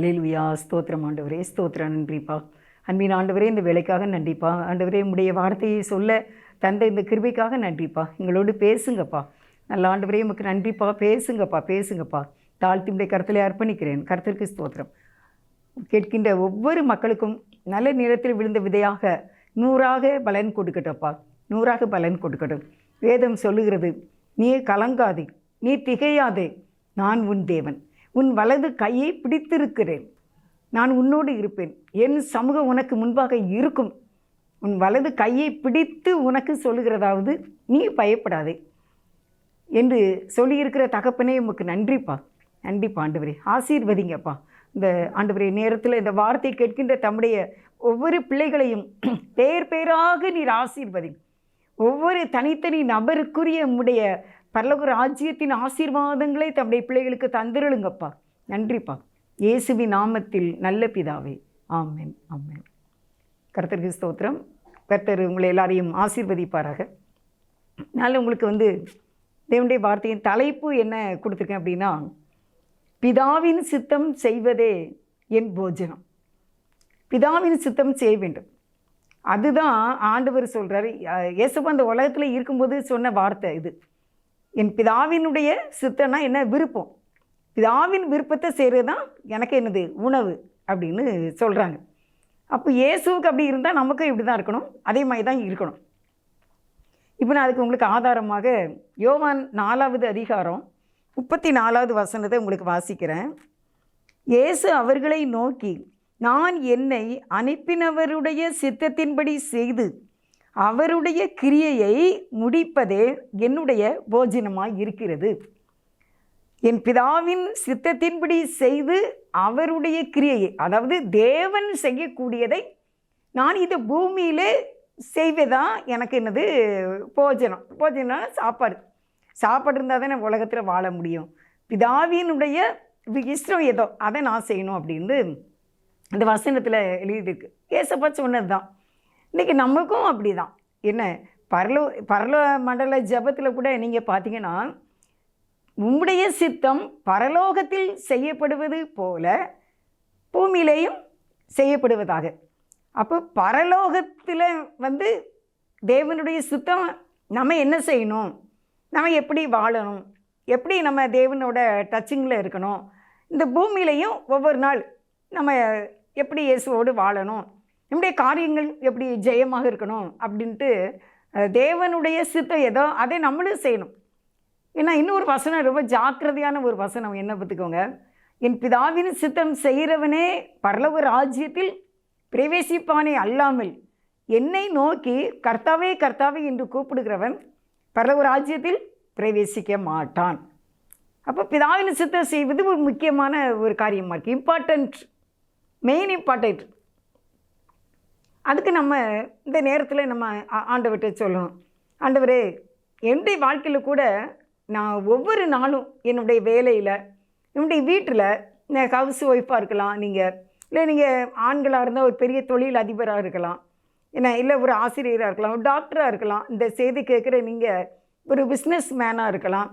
ஹல்லேலூயா. ஸ்தோத்திரம் ஆண்டவரே, ஸ்தோத்திரம். நன்றிப்பா. அன்பின் ஆண்டவரே, இந்த வேலைக்காக நன்றிப்பா. ஆண்டவரே, உடைய வார்த்தையை சொல்ல தந்த இந்த கிருபைக்காக நன்றிப்பா. எங்களோடு பேசுங்கப்பா. நல்ல ஆண்டவரே, உமக்கு நன்றிப்பா. பேசுங்கப்பா. தாழ்த்தி உடைய கருத்திலே அர்ப்பணிக்கிறேன். கர்த்தருக்கு ஸ்தோத்திரம். கேட்கின்ற ஒவ்வொரு மக்களுக்கும் நல்ல நிலத்தில் விழுந்த விதையாக 100ஆக பலன் கொடுக்கட்டப்பா. 100ஆக பலன் கொடுக்கட்டும். வேதம் சொல்லுகிறது, நீ கலங்காதே, நீ திகையாதே, நான் உன் தேவன், உன் வலது கையை பிடித்திருக்கிறேன், நான் உன்னோடு இருப்பேன், என் சமூகம் உனக்கு முன்பாக இருக்கும். உன் வலது கையை பிடித்து உனக்கு சொல்லுகிறதாவது, நீ பயப்படாதே என்று சொல்லியிருக்கிற தகப்பனே உமக்கு நன்றிப்பா. ஆண்டவரே, ஆசீர்வதிங்கப்பா. இந்த ஆண்டவரே நேரத்தில் இந்த வார்த்தை கேட்கின்ற தம்முடைய ஒவ்வொரு பிள்ளைகளையும் பேர் பேராக நீர் ஆசீர்வதி. ஒவ்வொரு தனித்தனி நபருக்குரிய உம்முடைய பரலோக ராஜ்யத்தின் ஆசீர்வாதங்களை தம்முடைய பிள்ளைகளுக்கு தந்திருளுங்கப்பா. நன்றிப்பா. இயேசுவின் நாமத்தில் நல்ல பிதாவே, ஆமென், ஆமென். கர்த்தருக்கு ஸ்தோத்திரம். கர்த்தர் உங்களை எல்லாரையும் ஆசீர்வதிப்பாராக. அதனால் உங்களுக்கு தேவனுடைய வார்த்தையின் தலைப்பு என்ன கொடுத்துருக்கேன் அப்படின்னா, பிதாவின் சித்தம் செய்வதே என் போஜனம். பிதாவின் சித்தம் செய்ய வேண்டும். அதுதான் ஆண்டவர் சொல்கிறார். இயேசுப்பா அந்த உலகத்தில் இருக்கும்போது சொன்ன வார்த்தை இது. என் பிதாவினுடைய சித்தம்னா என்ன? விருப்பம். பிதாவின் விருப்பத்தை செய்கிறது தான் எனக்கு என்னது? உணவு அப்படின்னு சொல்கிறாங்க. அப்போ இயேசுவுக்கு அப்படி இருந்தால் நமக்கும் இப்படி தான் இருக்கணும், அதே மாதிரி தான் இருக்கணும். இப்போ நான் அதுக்கு உங்களுக்கு ஆதாரமாக யோவான் 4வது அதிகாரம் 34வது வசனத்தை உங்களுக்கு வாசிக்கிறேன். இயேசு அவர்களை நோக்கி, நான் என்னை அனுப்பினவருடைய சித்தத்தின்படி செய்து அவருடைய கிரியையை முடிப்பதே என்னுடைய போஜனமாய் இருக்கிறது. என் பிதாவின் சித்தத்தின்படி செய்து அவருடைய கிரியையை, அதாவது தேவன் செய்யக்கூடியதை நான் இந்த பூமியிலே செய்வதான் எனக்கு என்னது? போஜனம். போஜனம்னா சாப்பாடு இருந்தால் தானே உலகத்தில் வாழ முடியும். பிதாவினுடைய இஷ்டம் ஏதோ அதை நான் செய்யணும் அப்படின்னு அந்த வசனத்தில் எழுதியிருக்கு. ஏசப்பா சொன்னது தான். இன்றைக்கி நமக்கும் அப்படி தான். என்ன, பரலோ மண்டல ஜபத்தில் கூட நீங்கள் பார்த்தீங்கன்னா, உம்முடைய சித்தம் பரலோகத்தில் செய்யப்படுவது போல பூமியிலேயும் செய்யப்படுவதாக. அப்போ பரலோகத்தில் தேவனுடைய சித்தம் நம்ம என்ன செய்யணும், நம்ம எப்படி வாழணும், எப்படி நம்ம தேவனோட டச்சிங்கில் இருக்கணும், இந்த பூமியிலையும் ஒவ்வொரு நாள் நம்ம எப்படி இயேசுவோடு வாழணும், நம்முடைய காரியங்கள் எப்படி ஜெயமாக இருக்கணும் அப்படின்ட்டு தேவனுடைய சித்தம் ஏதோ அதை நம்மளும் செய்யணும். ஏன்னா இன்னொரு வசனம், ரொம்ப ஜாக்கிரதையான ஒரு வசனம் என்ன பார்த்துக்கோங்க. என் பிதாவின் சித்தம் செய்கிறவனே பரலோக ராஜ்யத்தில் பிரவேசிப்பானே அல்லாமல் என்னை நோக்கி கர்த்தாவே கர்த்தாவே என்று கூப்பிடுகிறவன் பரலோக ராஜ்யத்தில் பிரவேசிக்க மாட்டான். அப்போ பிதாவின் சித்தம் செய்வது ஒரு முக்கியமான ஒரு காரியமாக இருக்குது. Important, main important. அதுக்கு நம்ம இந்த நேரத்தில் நம்ம ஆண்டவர்கிட்ட சொல்லணும், ஆண்டவரே, என்னுடைய வாழ்க்கையில் கூட நான் ஒவ்வொரு நாளும் என்னுடைய வேலையில், என்னுடைய வீட்டில், ஹவுஸ் ஒய்ஃபாக இருக்கலாம், நீங்கள் ஆண்களாக இருந்தால் ஒரு பெரிய தொழில் அதிபராக இருக்கலாம், இல்லை ஒரு ஆசிரியராக இருக்கலாம், ஒரு டாக்டராக இருக்கலாம், இந்த செய்தி கேட்குற நீங்கள் ஒரு பிஸ்னஸ் மேனாக இருக்கலாம்.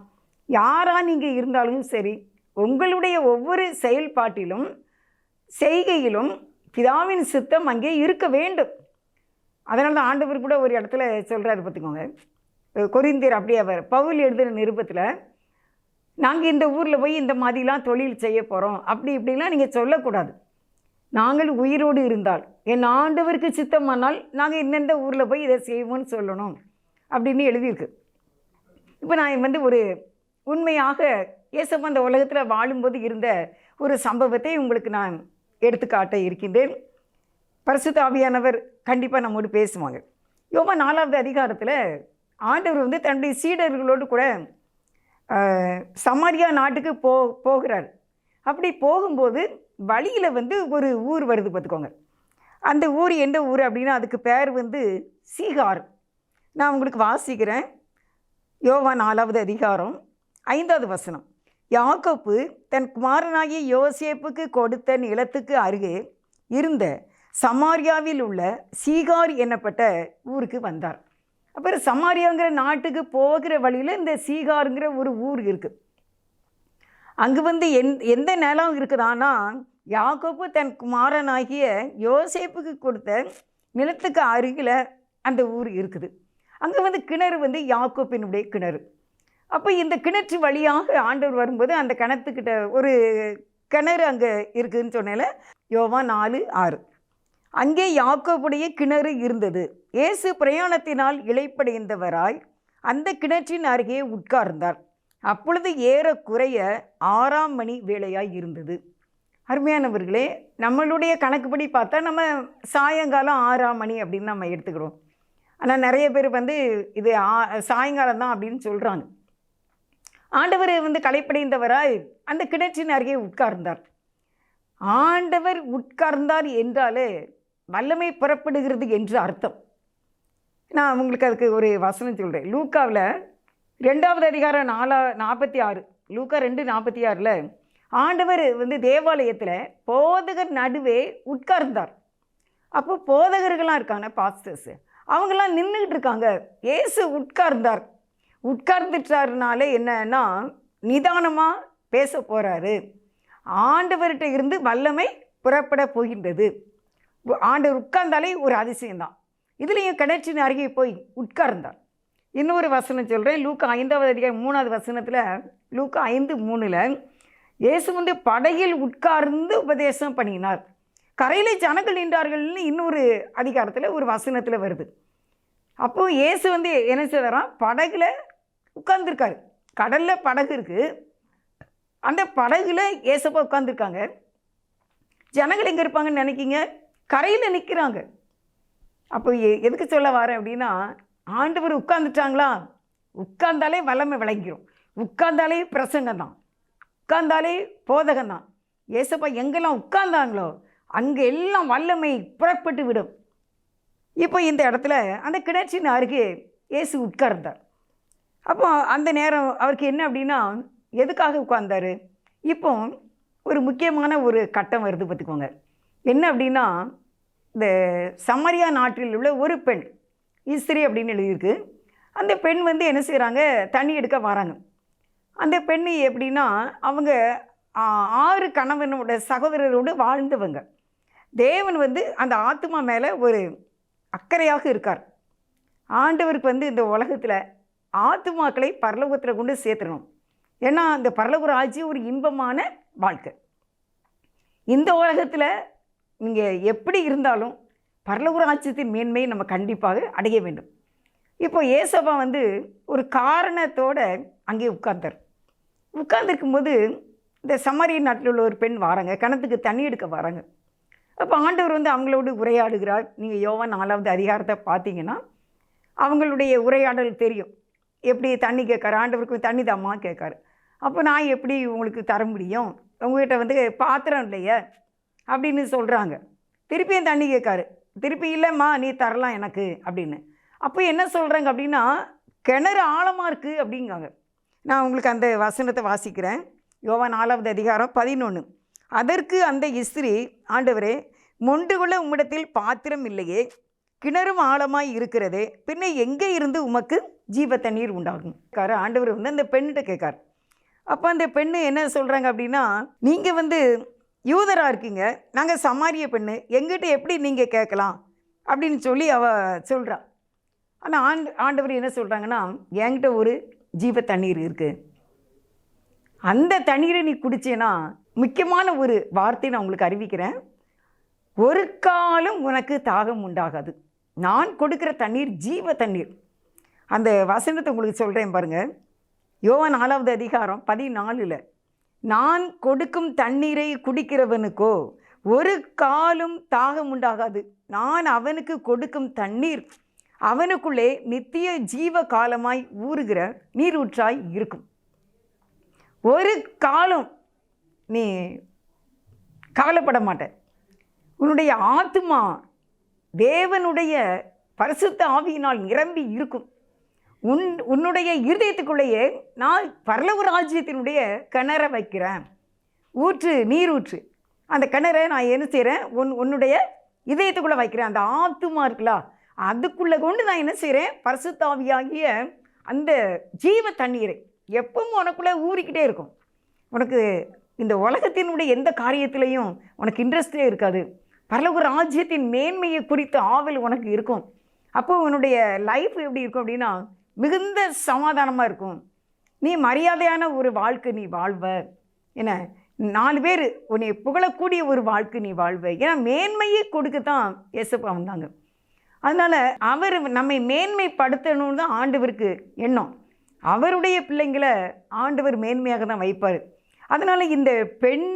யாராக நீங்கள் இருந்தாலும் சரி, உங்களுடைய ஒவ்வொரு செயல்பாட்டிலும் செய்கையிலும் பிதாவின் சித்தம் அங்கே இருக்க வேண்டும். அதனால தான் ஆண்டவர் கூட ஒரு இடத்துல சொல்கிறாரு பார்த்துக்கோங்க. கொரிந்தியர் அப்படியே அவர் பவுல் எழுதுகிற நிருபத்தில், நாங்கள் இந்த ஊரில் போய் இந்த மாதிரிலாம் தொழில் செய்ய போகிறோம் அப்படி இப்படிலாம் நீங்கள் சொல்லக்கூடாது. நாங்கள் உயிரோடு இருந்தால் என் ஆண்டவருக்கு சித்தமானால் நாங்கள் இந்தந்த ஊரில் போய் இதை செய்வோம்னு சொல்லணும் அப்படின்னு எழுதியிருக்கு. இப்போ நான் ஒரு உண்மையாக இயேசுப்பா அந்த உலகத்தில் வாழும்போது இருந்த ஒரு சம்பவத்தை உங்களுக்கு நான் எடுத்துக்காட்ட இருக்கின்றேன். பரிசுத்த ஆவியானவர் கண்டிப்பாக நம்மோடு பேசுவாங்க. யோவான் 4வது அதிகாரத்தில் ஆண்டவர் தன்னுடைய சீடர்களோடு கூட சமாரியா நாட்டுக்கு போகிறார். அப்படி போகும்போது வழியில் ஒரு ஊர் வருது பார்த்துக்கோங்க. அந்த ஊர் எந்த ஊர் அப்படின்னா அதுக்கு பேர் சீகார். நான் உங்களுக்கு வாசிக்கிறேன். யோவான் 4வது அதிகாரம் 5வது வசனம். யாக்கோப்பு தன் குமாரனாகிய யோசேப்புக்கு கொடுத்த நிலத்துக்கு அருகே இருந்த சமாரியாவில் உள்ள சீகார் என்னப்பட்ட ஊருக்கு வந்தார். அப்புறம் சமாரியாங்கிற நாட்டுக்கு போகிற வழியில் இந்த சீகாருங்கிற ஒரு ஊர் இருக்குது. அங்கே எந்த நிலம் இருக்குதானா, யாக்கோப்பு தன் குமாரனாகிய யோசேப்புக்கு கொடுத்த நிலத்துக்கு அருகில் அந்த ஊர் இருக்குது. அங்கே வந்து கிணறு வந்து யாக்கோப்பினுடைய கிணறு. அப்போ இந்த கிணற்று வழியாக ஆண்டவர் வரும்போது அந்த கிணத்துக்கிட்ட ஒரு கிணறு அங்கே இருக்குதுன்னு சொன்னேன்ல, யோவான் 4:6. அங்கே யாக்கோபுடைய கிணறு இருந்தது. இயேசு பிரயாணத்தினால் இளைப்படைந்தவராய் அந்த கிணற்றின் அருகே உட்கார்ந்தார். அப்பொழுது ஏறக்குறைய 6ஆம் மணி வேளையாய் இருந்தது. அருமையானவர்களே, நம்மளுடைய கணக்குப்படி பார்த்தா நம்ம சாயங்காலம் 6ஆம் மணி அப்படின்னு நம்ம எடுத்துக்கிறோம். ஆனால் நிறைய பேர் வந்து இது சாயங்காலம் தான் அப்படின்னு சொல்கிறாங்க. ஆண்டவர் வந்து களைப்படைந்தவராய் அந்த கிணற்றின் அருகே உட்கார்ந்தார். ஆண்டவர் உட்கார்ந்தார் என்றாலே வல்லமை புறப்படுகிறது என்று அர்த்தம். நான் உங்களுக்கு அதுக்கு ஒரு வசனம் சொல்கிறேன். லூக்காவில் 2வது அதிகாரம் 46, லூக்கா 2:46 ஆண்டவர் வந்து தேவாலயத்தில் போதகர் நடுவே உட்கார்ந்தார். அப்போ போதகர்களாக இருக்காங்க, பாஸ்டர்ஸு, அவங்களாம் நின்றுக்கிட்டு இருக்காங்க. இயேசு உட்கார்ந்தார். உட்கார்ந்துட்டாருனாலே என்னன்னா நிதானமாக பேச போகிறாரு. ஆண்டவர்கிட்ட இருந்து வல்லமை புறப்பட போகின்றது. ஆண்டவர் உட்கார்ந்தாலே ஒரு அதிசயம்தான். இதுலேயும் கிணற்றின் அருகே போய் உட்கார்ந்தார். இன்னொரு வசனம் சொல்கிறேன். லூக்கா 5வது அதிகாரம் 3வது வசனத்தில், லூக்கா 5:3 இயேசு வந்து படகில் உட்கார்ந்து உபதேசம் பண்ணினார். கரையில் ஜனங்கள் நின்றார்கள்னு இன்னொரு அதிகாரத்தில் ஒரு வசனத்தில் வருது. அப்போது இயேசு வந்து என்ன செய்தாராம், படகுல உட்கார்ந்துருக்காரு. கடலில் படகு இருக்குது, அந்த படகுல இயேசப்பா உட்கார்ந்துருக்காங்க. ஜனங்கள் எங்கே இருப்பாங்கன்னு நினைக்கிங்க? கரையில் நிற்கிறாங்க. அப்போ எதுக்கு சொல்ல வரேன் அப்படின்னா, ஆண்டவர் உட்கார்ந்துட்டாங்களா, உட்கார்ந்தாலே வல்லமை விளங்கிடும். உட்கார்ந்தாலே பிரசங்கம் தான், உட்கார்ந்தாலே போதகம் தான். இயேசப்பா எங்கெல்லாம் உட்கார்ந்தாங்களோ அங்கே எல்லாம் வல்லமை புறப்பட்டு விடும். இப்போ இந்த இடத்துல அந்த கிணற்றின் அருகே இயேசு உட்கார்ந்தார். அப்போ அந்த நேரம் அவருக்கு என்ன அப்படின்னா, எதுக்காக உட்கார்ந்தார்? இப்போ ஒரு முக்கியமான ஒரு கட்டம் வருது பார்த்துக்கோங்க. என்ன அப்படின்னா, இந்த சமரியா நாட்டில் உள்ள ஒரு பெண், இஸ்திரி அப்படின்னு எழுதியிருக்கு. அந்த பெண் வந்து என்ன செய்கிறாங்க, தண்ணி எடுக்க வராங்க. அந்த பெண் எப்படின்னா, அவங்க 6 கணவனோட சகோதரரோடு வாழ்ந்தவங்க. தேவன் வந்து அந்த ஆத்மா மேலே ஒரு அக்கறையாக இருக்கார். ஆண்டவருக்கு வந்து இந்த உலகத்தில் ஆத்துமாக்களை பரலோகத்தில் கொண்டு சேர்த்துடணும். ஏன்னா அந்த பரலோக ராஜ்யம் ஒரு இன்பமான வாழ்க்கை. இந்த உலகத்தில் நீங்கள் எப்படி இருந்தாலும் பரலோக ராஜ்யத்தின் மேன்மையை நம்ம கண்டிப்பாக அடைய வேண்டும். இப்போ ஏசப்பா வந்து ஒரு காரணத்தோடு அங்கே உட்கார்ந்துருக்கும்போது இந்த சமாரிய நாட்டில் உள்ள ஒரு பெண் வராங்க, கிணத்துக்கு தண்ணி எடுக்க வராங்க. அப்போ ஆண்டவர் வந்து அவங்களோடு உரையாடுகிறார். நீங்கள் யோவான் 4வது அதிகாரத்தை பார்த்தீங்கன்னா அவங்களுடைய உரையாடல் தெரியும். எப்படி தண்ணி கேட்காரு, ஆண்டவருக்கு தண்ணி தாம்மா கேட்காரு. அப்போ நான் எப்படி உங்களுக்கு தர முடியும், உங்கள்கிட்ட வந்து பாத்திரம் இல்லையே அப்படின்னு சொல்கிறாங்க. திருப்பியும் தண்ணி கேட்காரு, திருப்பி இல்லைம்மா நீ தரலாம் எனக்கு அப்படின்னு. அப்போ என்ன சொல்கிறாங்க அப்படின்னா, கிணறு ஆழமாக இருக்குது அப்படிங்காங்க. நான் உங்களுக்கு அந்த வசனத்தை வாசிக்கிறேன். யோவான் 4வது அதிகாரம் 11. அதற்கு அந்த இஸ்திரி, ஆண்டவரே, மொண்டு கொள்ள உம்மிடத்தில் பாத்திரம் இல்லையே, கிணறும் ஆழமாய் இருக்கிறதே, பின்ன எங்கே இருந்து உமக்கு ஜீவ தண்ணீர் உண்டாகும்? ஆண்டவர் வந்து அந்த பெண்ணிட்ட கேட்கார். அப்போ அந்த பெண்ணு என்ன சொல்கிறாங்க அப்படின்னா, நீங்கள் வந்து யூதராக இருக்கீங்க, நாங்கள் சமாரிய பெண்ணு, எங்கிட்ட எப்படி நீங்கள் கேட்கலாம் அப்படின்னு சொல்லி சொல்கிறா. ஆனால் ஆண்டவர் என்ன சொல்கிறாங்கன்னா, என்கிட்ட ஒரு ஜீவ தண்ணீர் இருக்குது, அந்த தண்ணீரை நீ குடிச்சேன்னா, முக்கியமான ஒரு வார்த்தை நான் உங்களுக்கு அறிவிக்கிறேன், ஒரு காலம் உனக்கு தாகம் உண்டாகாது. நான் கொடுக்குற தண்ணீர் ஜீவ தண்ணீர். அந்த வசனத்தை உங்களுக்கு சொல்கிறேன் பாருங்கள். யோவான் 4வது அதிகாரம் 14, நான் கொடுக்கும் தண்ணீரை குடிக்கிறவனுக்கோ ஒரு காலம் தாகம் உண்டாகாது, நான் அவனுக்கு கொடுக்கும் தண்ணீர் அவனுக்குள்ளே நித்திய ஜீவ காலமாய் ஊறுகிற நீரூற்றாய் இருக்கும். ஒரு காலம் நீ கவலைப்பட மாட்டேன். உன்னுடைய ஆத்மா தேவனுடைய பரிசுத்த ஆவியினால் நிரம்பி இருக்கும். உன்னுடைய இருதயத்துக்குள்ளேயே நான் பரலோக ராஜ்யத்தினுடைய கிணற வைக்கிறேன், நீரூற்று. அந்த கிணறை நான் என்ன செய்கிறேன், உன்னுடைய இதயத்துக்குள்ளே வைக்கிறேன். அந்த ஆத்மா இருக்குல்ல, அதுக்குள்ளே கொண்டு நான் என்ன செய்கிறேன், பரிசுத்த ஆவியாகிய அந்த ஜீவ தண்ணீரை எப்பவும் உனக்குள்ளே ஊறிக்கிட்டே இருக்கும். உனக்கு இந்த உலகத்தினுடைய எந்த காரியத்திலையும் உனக்கு இன்ட்ரெஸ்டே இருக்காது. பரலோக ராஜ்யத்தின் மேன்மையை குறித்த ஆவல் உனக்கு இருக்கும். அப்போது உன்னுடைய லைஃப் எப்படி இருக்கும் அப்படின்னா மிகுந்த சமாதானமாக இருக்கும். நீ மரியாதையான ஒரு வாழ்க்கை நீ வாழ்வ. என்ன 4 பேர் உன்னை புகழக்கூடிய ஒரு வாழ்க்கை நீ வாழ்வ. ஏன்னா மேன்மையை கொடுக்கத்தான் ஏசப்பா வந்தாங்க. அதனால் அவர் நம்மை மேன்மைப்படுத்தணும்னு தான் ஆண்டவருக்கு எண்ணம். அவருடைய பிள்ளைங்களை ஆண்டவர் மேன்மையாக தான் வைப்பார். அதனால் இந்த பெண்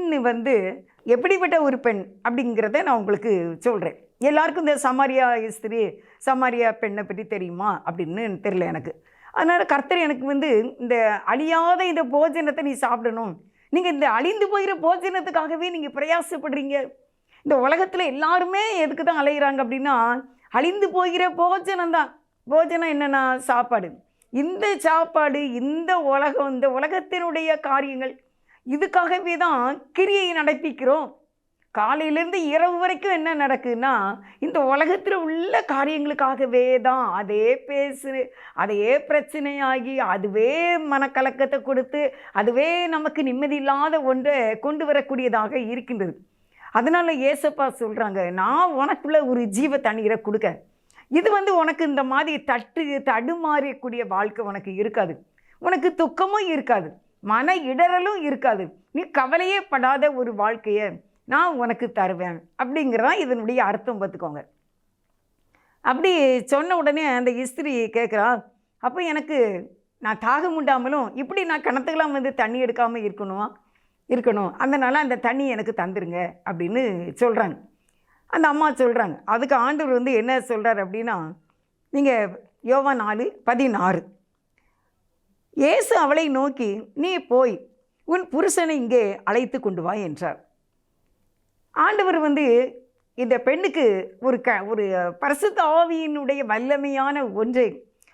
எப்படிப்பட்ட ஒரு பெண் அப்படிங்கிறத நான் உங்களுக்கு சொல்கிறேன். எல்லாருக்கும் இந்த சமாரியா ஸ்திரீ சமாரியா பெண்ணை பற்றி தெரியுமா அப்படின்னு தெரியல எனக்கு. அதனால் கர்த்தர் எனக்கு இந்த அழியாத இந்த போஜனத்தை நீ சாப்பிடணும். நீங்கள் இந்த அழிந்து போகிற போஜனத்துக்காகவே நீங்கள் பிரயாசப்படுறீங்க. இந்த உலகத்தில் எல்லாருமே எதுக்கு தான் அலைகிறாங்க அப்படின்னா அழிந்து போகிற போஜனம் தான். போஜனம் என்னென்னா சாப்பாடு. இந்த சாப்பாடு, இந்த உலகம், இந்த உலகத்தினுடைய காரியங்கள், இதுக்காகவே தான் கிரியை நடப்பிக்கிறோம். காலையிலேருந்து இரவு வரைக்கும் என்ன நடக்குதுன்னா இந்த உலகத்தில் உள்ள காரியங்களுக்காகவே தான். அதையே பிரச்சனையாகி அதுவே மனக்கலக்கத்தை கொடுத்து அதுவே நமக்கு நிம்மதி இல்லாத ஒன்றை கொண்டு வரக்கூடியதாக இருக்கின்றது. அதனால் ஏசப்பா சொல்கிறாங்க, நான் உனக்குள்ள ஒரு ஜீவ தண்ணீரை கொடுக்க. இது உனக்கு இந்த மாதிரி தடுமாறக்கூடிய வாழ்க்கை உனக்கு இருக்காது. உனக்கு துக்கமும் இருக்காது, மன இடறலும் இருக்காது. நீ கவலையே படாத ஒரு வாழ்க்கையை நான் உனக்கு தருவேன் அப்படிங்கிறதான் இதனுடைய அர்த்தம். பார்த்துக்கோங்க. அப்படி சொன்ன உடனே அந்த இஸ்திரி கேட்குறா, அப்போ எனக்கு நான் தாகம் உண்டாமலும் இப்படி நான் கிணத்துக்கெல்லாம் தண்ணி எடுக்காமல் இருக்கணும், அதனால் அந்த தண்ணி எனக்கு தந்துருங்க அப்படின்னு சொல்கிறாங்க. அந்த அம்மா சொல்கிறாங்க. அதுக்கு ஆண்டவர் என்ன சொல்கிறார் அப்படின்னா, நீங்கள் யோவான் 4:16, இயேசு அவளை நோக்கி நீ போய் உன் புருஷனை இங்கே அழைத்து கொண்டு வா என்றார். ஆண்டவர் இந்த பெண்ணுக்கு ஒரு பரிசுத்த ஆவியினுடைய வல்லமையான ஒன்றை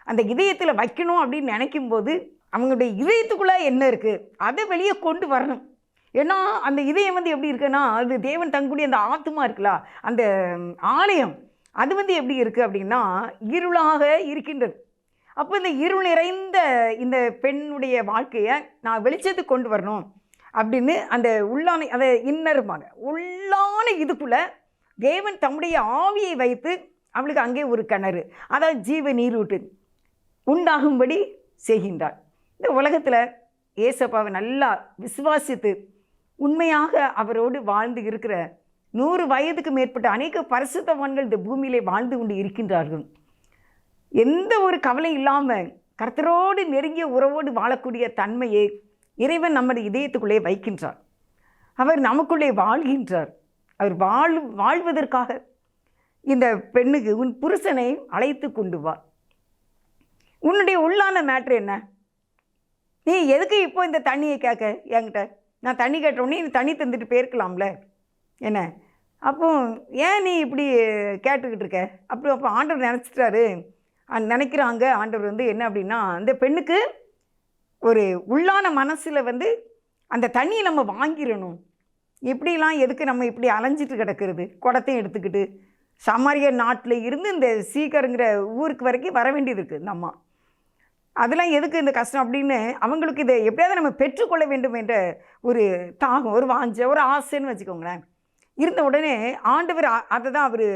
அந்த இதயத்தில் வைக்கணும் அப்படின்னு நினைக்கும்போது அவங்களுடைய இதயத்துக்குள்ளே என்ன இருக்குது அதை வெளியே கொண்டு வரணும். ஏன்னா அந்த இதயம் எப்படி இருக்குன்னா அது தேவன் தங்கக்கூடிய அந்த ஆத்மா இருக்குல்ல, அந்த ஆலயம் அது எப்படி இருக்குது அப்படின்னா இருளாக இருக்கின்றது. அப்போ இந்த இருள் நிறைந்த இந்த பெண்ணுடைய வாழ்க்கையை நான் வெளிச்சத்துக்கு கொண்டு வரணும் அப்படின்னு அந்த உள்ளான அதை இன்னருமாங்க உள்ளான இதுக்குள்ளே தேவன் தம்முடைய ஆவியை வைத்து அவளுக்கு அங்கே ஒரு கிணறு, அதாவது ஜீவ நீரூட்டு உண்டாகும்படி செய்கின்றார். இந்த உலகத்தில் ஏசப்பாவை நல்லா விசுவாசித்து உண்மையாக அவரோடு வாழ்ந்து இருக்கிற 100 வயதுக்கு மேற்பட்ட அநேக பரிசுத்தவான்கள் இந்த பூமியிலே வாழ்ந்து கொண்டு இருக்கின்றார்கள். எந்த ஒரு கவலை இல்லாமல் கர்த்தரோடு நெருங்கிய உறவோடு வாழக்கூடிய தன்மையை இறைவன் நம்முடைய இதயத்துக்குள்ளே வைக்கின்றார். அவர் நமக்குள்ளே வாழ்கின்றார். அவர் வாழ்வதற்காக இந்த பெண்ணுக்கு உன் புருஷனை அழைத்து கொண்டு வா. உன்னுடைய உள்ளான மேட்ரு என்ன? நீ எதுக்கு இப்போ இந்த தண்ணியை கேட்க என்கிட்ட? நான் தண்ணி கேட்டோடனே நீ தண்ணி தந்துட்டு போயிருக்கலாம்ல என்ன? அப்போ ஏன் நீ இப்படி கேட்டுக்கிட்டு இருக்க? அப்போ ஆண்டவர் நினைக்கிறாங்க. ஆண்டவர் என்ன அப்படின்னா அந்த பெண்ணுக்கு ஒரு உள்ளான மனசில் அந்த தண்ணியை நம்ம வாங்கிடணும். இப்படிலாம் எதுக்கு நம்ம இப்படி அலைஞ்சிட்டு கிடக்கிறது? குடத்தையும் எடுத்துக்கிட்டு சமாரிய நாட்டில் இருந்து இந்த சீக்கருங்கிற ஊருக்கு வரைக்கும் வர வேண்டியது இருக்குது இந்த அம்மா. அதெல்லாம் எதுக்கு இந்த கஷ்டம் அப்படின்னு அவங்களுக்கு இதை எப்படியாவது நம்ம பெற்றுக்கொள்ள வேண்டும் என்ற ஒரு தாகம், ஒரு வாஞ்ச, ஒரு ஆசைன்னு வச்சுக்கோங்களேன். இருந்த உடனே ஆண்டவர் அதை தான் அவர்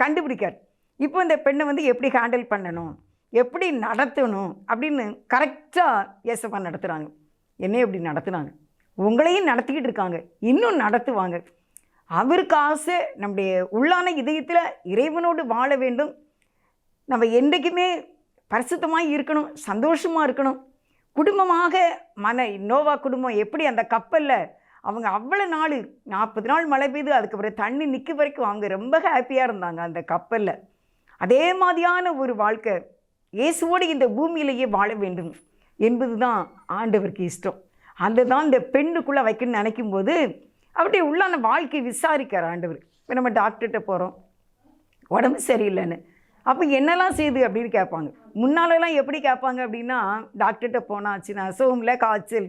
கண்டுபிடிக்கார். இப்போ இந்த பெண்ணை எப்படி ஹேண்டில் பண்ணணும், எப்படி நடத்தணும் அப்படின்னு கரெக்டாக ஏசப்பா நடத்துகிறாங்க. என்னையும் எப்படி நடத்துனாங்க, உங்களையும் நடத்திக்கிட்டு இருக்காங்க, இன்னும் நடத்துவாங்க. அவருக்கு ஆசை நம்முடைய உள்ளான இதயத்தில் இறைவனோடு வாழ வேண்டும். நம்ம என்றைக்குமே பரிசுத்தமாக இருக்கணும், சந்தோஷமாக இருக்கணும், குடும்பமாக நோவா குடும்பம் எப்படி அந்த கப்பலில் அவங்க அவ்வளோ நாள் 40 நாள் மழை பெய்து அதுக்கப்புறம் தண்ணி நிற்க வரைக்கும் அவங்க ரொம்ப ஹாப்பியாக இருந்தாங்க அந்த கப்பலில். அதே மாதிரியான ஒரு வாழ்க்கை இயேசுவோடு இந்த பூமியிலேயே வாழ வேண்டும் என்பது தான் ஆண்டவருக்கு இஷ்டம். அந்த தான் இந்த பெண்ணுக்குள்ளே வைக்கணும்னு நினைக்கும்போது அப்படியே உள்ளான வாழ்க்கை விசாரிக்கார் ஆண்டவர். இப்போ நம்ம டாக்டர்கிட்ட போகிறோம், உடம்பு சரியில்லைன்னு, அப்போ என்னெல்லாம் செய்யுது அப்படின்னு கேட்பாங்க. முன்னாலெல்லாம் எப்படி கேட்பாங்க அப்படின்னா, டாக்டர்கிட்ட போனாச்சுன்னா சோமில் காய்ச்சல்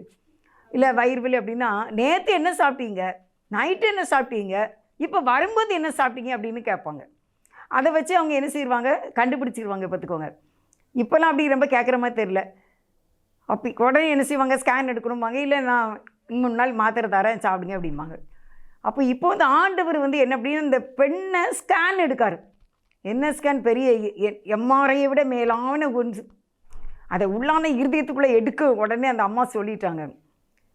இல்லை வயிறுவலி அப்படின்னா நேற்று என்ன சாப்பிட்டீங்க, நைட்டு என்ன சாப்பிட்டீங்க, இப்போ வரும்போது என்ன சாப்பிட்டீங்க அப்படின்னு கேட்பாங்க. அதை வச்சு அவங்க என்ன செய்வாங்க, கண்டுபிடிச்சிருவாங்க. பார்த்துக்கோங்க. இப்போல்லாம் அப்படி ரொம்ப கேட்குற மாதிரி தெரில. அப்படி உடனே என்ன செய்வாங்க, ஸ்கேன் எடுக்கணும்பாங்க. இல்லை நான் 3 நாள் மாத்திரை தரேன் சாப்பிடுங்க அப்படிம்பாங்க. அப்போ இப்போ வந்து ஆண்டவர் வந்து என்ன அப்படின்னு இந்த பெண்ணை ஸ்கேன் எடுக்காரு. என்ன ஸ்கேன்? பெரிய எம்ஆர்ஐயை விட மேலான ஒன்று. அதை உள்ளான இருதயத்துக்குள்ளே எடுக்க உடனே அந்த அம்மா சொல்லிட்டாங்க,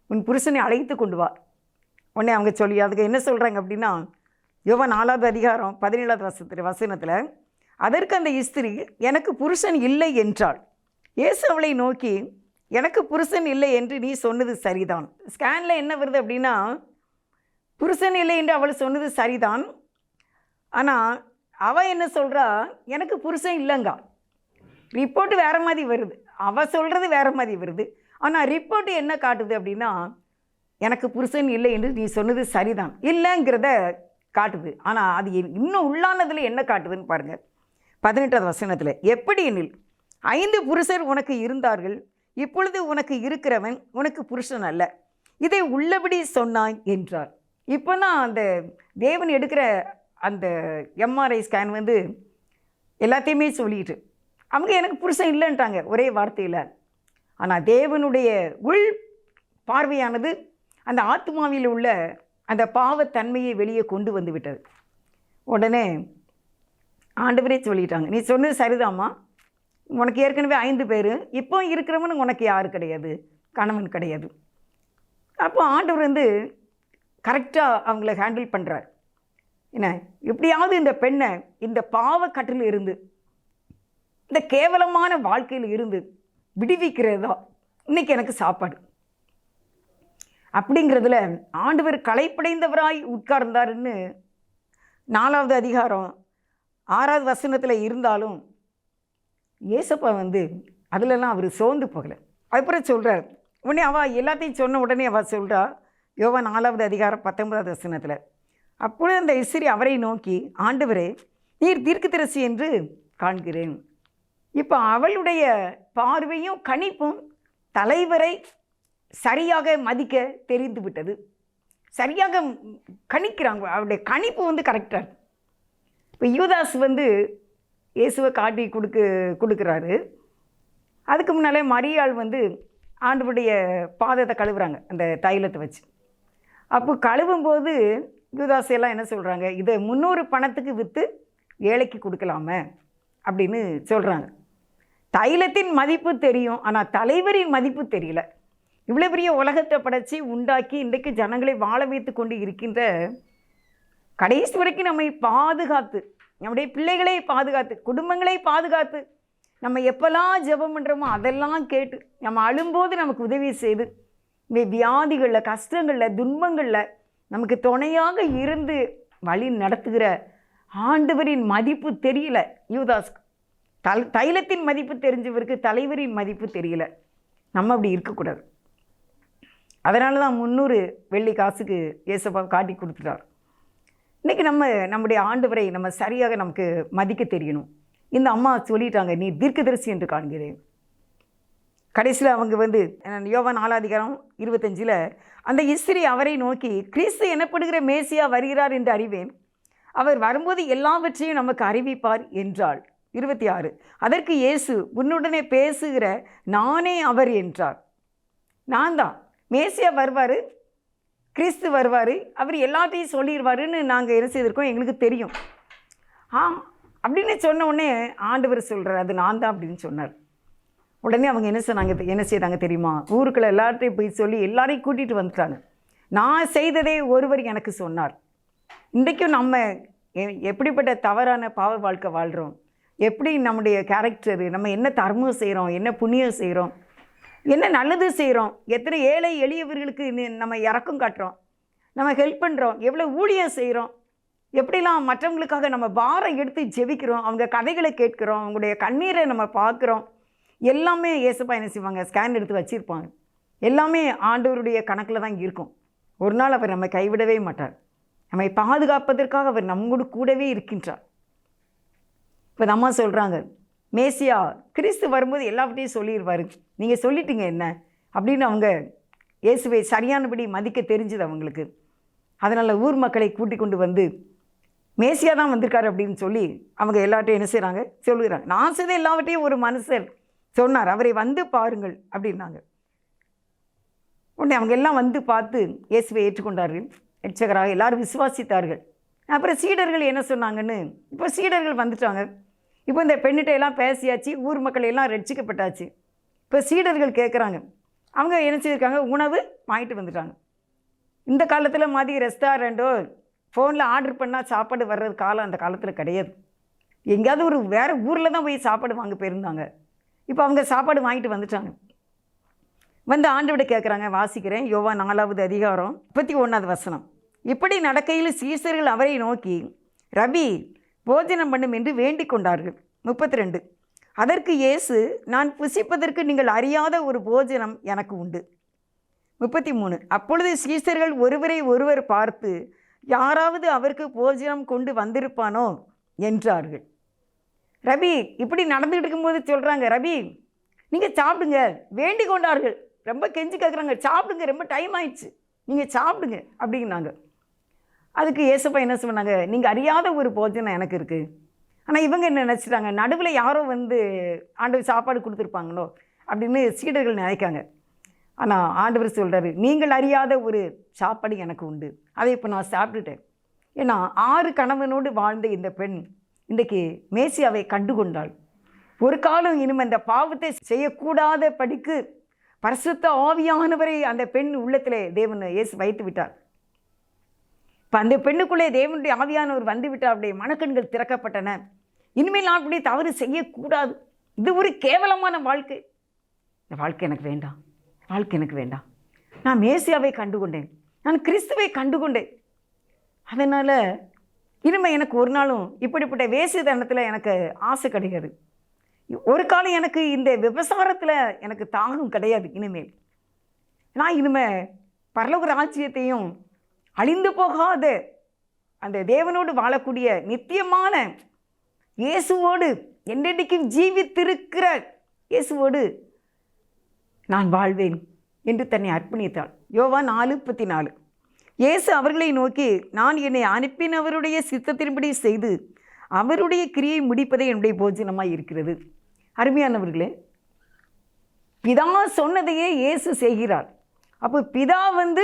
உன் புருஷனை அழைத்து கொண்டு வா. உடனே அவங்க சொல்லி அதுக்கு என்ன சொல்கிறாங்க அப்படின்னா, யோவான் 4வது அதிகாரம் 17வது வசனத்தில், அதற்கு அந்த ஸ்திரீ எனக்கு புருஷன் இல்லை என்றாள். இயேசு அவளை நோக்கி, எனக்கு புருஷன் இல்லை என்று நீ சொன்னது சரிதான். ஸ்கேனில் என்ன வருது அப்படின்னா, புருஷன் இல்லை என்று அவள் சொன்னது சரிதான். ஆனால் அவள் என்ன சொல்கிறா, எனக்கு புருஷன் இல்லைங்க. ரிப்போர்ட்டு வேறு மாதிரி வருது, அவள் சொல்கிறது வேறு மாதிரி வருது. ஆனால் ரிப்போர்ட்டு என்ன காட்டுது அப்படின்னா, எனக்கு புருஷன் இல்லை என்று நீ சொன்னது சரிதான் இல்லைங்கிறத காட்டுது. ஆனால் அது இன்னும் உள்ளானதில் என்ன காட்டுதுன்னு பாருங்கள். 18வது வசனத்தில், எப்படி எனில் 5 புருஷர் உனக்கு இருந்தார்கள், இப்பொழுது உனக்கு இருக்கிறவன் உனக்கு புருஷன் அல்ல, இதை உள்ளபடி சொன்னாய் என்றார். இப்போ தான் அந்த தேவன் எடுக்கிற அந்த எம்ஆர்ஐ ஸ்கேன் வந்து எல்லாத்தையுமே சொல்லிட்டு, அவங்க எனக்கு புருஷன் இல்லைன்ட்டாங்க ஒரே வார்த்தையில். ஆனால் தேவனுடைய உள் பார்வையானது அந்த ஆத்மாவில் உள்ள அந்த பாவத்தன்மையை வெளியே கொண்டு வந்து விட்டது. உடனே ஆண்டவரே சொல்லிட்டாங்க, நீ சொன்னது சரிதாம்மா, உனக்கு ஏற்கனவே 5 பேர், இப்போ இருக்கிறவனு உனக்கு யாரு கிடையாது, கணவன் கிடையாது. அப்போ ஆண்டவர் வந்து கரெக்டாக அவங்கள ஹேண்டில் பண்ணுறார். என்ன, எப்படியாவது இந்த பெண்ணை இந்த பாவக்கட்டில் இருந்து, இந்த கேவலமான வாழ்க்கையில் இருந்து விடுவிக்கிறது தான் இன்றைக்கி எனக்கு சாப்பாடு அப்படிங்கிறதுல ஆண்டவர் களைப்படைந்தவராய் உட்கார்ந்தாருன்னு 4வது அதிகாரம் 6வது வசனத்தில் இருந்தாலும் ஏசப்பா வந்து அதிலெல்லாம் அவர் சோர்ந்து போகலை. அதுக்கப்புறம் சொல்கிறார், உடனே அவள் எல்லாத்தையும் சொன்ன உடனே அவள் சொல்கிறா, யோவான் 4வது அதிகாரம் 19வது வசனத்தில், அப்பொழுது அந்த ஸ்திரீ அவரை நோக்கி, ஆண்டவரே நீர் தீர்க்கதரிசி என்று காண்கிறேன். இப்போ அவளுடைய பார்வையும் கணிப்பும் தலைவரை சரியாக மதிக்க தெரிந்து விட்டது. சரியாக கணிக்கிறாங்க, அவருடைய கணிப்பு வந்து கரெக்டாக. இப்போ யூதாஸ் வந்து இயேசுவை காட்டி கொடுக்குறாரு. அதுக்கு முன்னாலே மரியாள் வந்து ஆண்டவருடைய பாதத்தை கழுவுறாங்க அந்த தைலத்தை வச்சு. அப்போ கழுவும்போது யூதாஸ் எல்லாம் என்ன சொல்கிறாங்க, இதை 300 பணத்துக்கு விற்று ஏழைக்கு கொடுக்கலாமே அப்படின்னு சொல்கிறாங்க. தைலத்தின் மதிப்பு தெரியும், ஆனால் தலைவரின் மதிப்பு தெரியல. இவ்வளோ பெரிய உலகத்தை படைச்சி உண்டாக்கி இன்றைக்கு ஜனங்களை வாழ வைத்து கொண்டு இருக்கின்ற, கடைசி வரைக்கும் நம்மை பாதுகாத்து, நம்முடைய பிள்ளைகளை பாதுகாத்து, குடும்பங்களை பாதுகாத்து, நம்ம எப்போல்லாம் ஜெபம் பண்ணுறோமோ அதெல்லாம் கேட்டு, நம்ம அழும்போது நமக்கு உதவி செய்து, இந்த வியாதிகளில், கஷ்டங்களில், துன்பங்களில் நமக்கு துணையாக இருந்து வழி நடத்துகிற ஆண்டவரின் மதிப்பு தெரியல யூதாஸ்க்கு. தைலத்தின் மதிப்பு தெரிஞ்சவருக்கு தலைவரின் மதிப்பு தெரியல. நம்ம அப்படி இருக்கக்கூடாது. அதனால தான் 300 வெள்ளி காசுக்கு ஏசப்பா காட்டி கொடுத்துட்டார். இன்றைக்கி நம்முடைய ஆண்டவரை நம்ம சரியாக நமக்கு மதிக்க தெரியணும். இந்த அம்மா சொல்லிட்டாங்க, நீ தீர்க்கதரிசி என்று காண்கிறேன். கடைசியில் அவங்க வந்து யோவான் 4வது அதிகாரம் 25ல், அந்த ஸ்திரீ அவரை நோக்கி, கிறிஸ்து எனப்படுகிற மேசியா வருகிறார் என்று அறிவேன், அவர் வரும்போது எல்லாவற்றையும் நமக்கு அறிவிப்பார் என்றாள். 26, அதற்கு இயேசு, உன்னுடனே பேசுகிற நானே அவர் என்றார். நான் தான் மேசியா வருவார், கிறிஸ்து வருவார், அவர் எல்லாத்தையும் சொல்லிடுவாருன்னு நாங்கள் என்ன செய்திருக்கோம், எங்களுக்கு தெரியும். அப்படின்னு சொன்ன உடனே ஆண்டவர் சொல்கிறார், அது நான் தான் அப்படின்னு சொன்னார். உடனே அவங்க என்ன செய்தாங்க தெரியுமா, ஊருக்குள்ள எல்லார்ட்டையும் போய் சொல்லி எல்லாரையும் கூட்டிகிட்டு வந்துட்டாங்க. நான் செய்ததே ஒருவர் எனக்கு சொன்னார். இன்றைக்கும் நம்ம எப்படிப்பட்ட தவறான பாவ வாழ்க்கை வாழ்கிறோம், எப்படி நம்முடைய கேரக்டரு, நம்ம என்ன தர்மம் செய்கிறோம், என்ன புண்ணியம் செய்கிறோம், என்ன நல்லது செய்கிறோம், எத்தனை ஏழை எளியவர்களுக்கு நம்ம இரக்கம் காட்டுறோம், நம்ம ஹெல்ப் பண்ணுறோம், எவ்வளோ ஊழியம் செய்கிறோம், எப்படிலாம் மற்றவங்களுக்காக நம்ம பாரம் எடுத்து ஜெபிக்கிறோம், அவங்க கதைகளை கேட்குறோம், அவங்களுடைய கண்ணீரை நம்ம பார்க்குறோம். எல்லாமே ஏசப்பா என்ன செய்வாங்க, ஸ்கேன் எடுத்து வச்சுருப்பாங்க. எல்லாமே ஆண்டவருடைய கணக்கில் தான் இருக்கும். ஒரு நாள் அவர் நம்மை கைவிடவே மாட்டார். நம்மை பாதுகாப்பதற்காக அவர் நம்மோடு கூடவே இருக்கின்றார். இப்போ அம்மா சொல்கிறாங்க, மேசியா கிறிஸ்து வரும்போது எல்லாவற்றையும் சொல்லிடுவார், நீங்கள் சொல்லிட்டீங்க என்ன அப்படின்னு அவங்க இயேசுவை சரியானபடி மதிக்க தெரிஞ்சுது அவங்களுக்கு. அதனால் ஊர் மக்களை கூட்டிக் கொண்டு வந்து மேசியா தான் வந்திருக்காரு அப்படின்னு சொல்லி அவங்க எல்லாட்டையும் என்ன செய்கிறாங்க, சொல்லுகிறாங்க. நான் செய்த எல்லாவற்றையும் ஒரு மனுஷர் சொன்னார், அவரை வந்து பாருங்கள் அப்படின்னாங்க. உடனே அவங்க எல்லாம் வந்து பார்த்து இயேசுவை ஏற்றுக்கொண்டார்கள், இரட்சகராக எல்லாரும் விசுவாசித்தார்கள். அப்புறம் சீடர்கள் என்ன சொன்னாங்கன்னு, இப்போ சீடர்கள் வந்துட்டாங்க. இப்போ இந்த பெண்ணிட்ட எல்லாம் பேசியாச்சு, ஊர் மக்கள் எல்லாம் ரட்சிக்கப்பட்டாச்சு. இப்போ சீடர்கள் கேட்குறாங்க, அவங்க என்ன செய்திருக்காங்க, உணவு வாங்கிட்டு வந்துட்டாங்க. இந்த காலத்தில் மாதிரி ரெஸ்டாரண்ட்டோ ஃபோனில் ஆர்டர் பண்ணால் சாப்பாடு வர்றது காலம் அந்த காலத்தில் கிடையாது. எங்கேயாவது ஒரு வேறு ஊரில் தான் போய் சாப்பாடு வாங்க போயிருந்தாங்க. இப்போ அவங்க சாப்பாடு வாங்கிட்டு வந்துட்டாங்க. வந்து ஆண்டவரை கேட்குறாங்க. வாசிக்கிறேன், யோவான் 4வது அதிகாரம் 31வது வசனம். இப்படி நடக்கையில் சீசர்கள் அவரை நோக்கி, ரபி, போஜனம் பண்ணும் என்று வேண்டிக் கொண்டார்கள். 32. அதற்கு இயேசு, நான் புசிப்பதற்கு நீங்கள் அறியாத ஒரு போஜனம் எனக்கு உண்டு. 33. அப்பொழுது சீசர்கள் ஒருவரை ஒருவர் பார்த்து, யாராவது அவருக்கு போஜனம் கொண்டு வந்திருப்பானோ என்றார்கள். ரபி, இப்படி நடந்துகிட்டு இருக்கும்போது சொல்கிறாங்க, ரபி நீங்கள் சாப்பிடுங்க, வேண்டிக் கொண்டார்கள். ரொம்ப கெஞ்சி கேட்குறாங்க, சாப்பிடுங்க, ரொம்ப டைம் ஆயிடுச்சு, நீங்கள் சாப்பிடுங்க அப்படின்னாங்க. அதுக்கு இயேசுப்பா என்ன சொன்னாங்க, நீங்கள் அறியாத ஒரு போஜனம் எனக்கு இருக்குது. ஆனால் இவங்க என்ன நினச்சிட்டாங்க, நடுவில் யாரோ வந்து ஆண்டவர் சாப்பாடு கொடுத்துருப்பாங்களோ அப்படின்னு சீடர்கள் நினைக்காங்க. ஆனால் ஆண்டவர் சொல்கிறாரு, நீங்கள் அறியாத ஒரு சாப்பாடு எனக்கு உண்டு, அதை இப்போ நான் சாப்பிட்டுட்டேன். ஏன்னா 6 கணவனோடு வாழ்ந்த இந்த பெண் இன்றைக்கு மேசியாவை கண்டுகொண்டாள். ஒரு காலம் இனிமே இந்த பாவத்தை செய்யக்கூடாத படிக்கு பரிசுத்த ஆவியானவரை அந்த பெண் உள்ளத்திலே தேவன் இயேசு வைத்து விட்டார். இப்போ அந்த பெண்ணுக்குள்ளே தேவனுடைய ஆவியானவர் வந்து விட்டார். அவருடைய மனக்கண்கள் திறக்கப்பட்டன. இனிமேல் நான் அப்படி தவறு செய்யக்கூடாது, இது ஒரு கேவலமான வாழ்க்கை, இந்த வாழ்க்கை எனக்கு வேண்டாம், வாழ்க்கை எனக்கு வேண்டாம். நான் மேசியாவை கண்டுகொண்டேன், நான் கிறிஸ்துவை கண்டுகொண்டேன். அதனால் இனிமேல் எனக்கு ஒரு நாளும் இப்படிப்பட்ட வேசித்தனத்தில் எனக்கு ஆசை கிடையாது. ஒரு காலம் எனக்கு இந்த விபசாரத்தில் எனக்கு தாகம் கிடையாது. இனிமேல் நான் இனிமேல் பரலோக ராஜ்யத்தையும் அழிந்து போகாத அந்த தேவனோடு வாழக்கூடிய நித்தியமான இயேசுவோடு என்றென்றைக்கும் ஜீவித்திருக்கிற இயேசுவோடு நான் வாழ்வேன் என்று தன்னை அர்ப்பணித்தாள். யோவான் 4:34. இயேசு அவர்களை நோக்கி, நான் என்னை அனுப்பினவருடைய சித்தத்தின்படி செய்து அவருடைய கிரியை முடிப்பதே என்னுடைய போஜனமாக இருக்கிறது. அருமையானவர்களே, பிதா சொன்னதையே இயேசு செய்கிறார். அப்போ பிதா வந்து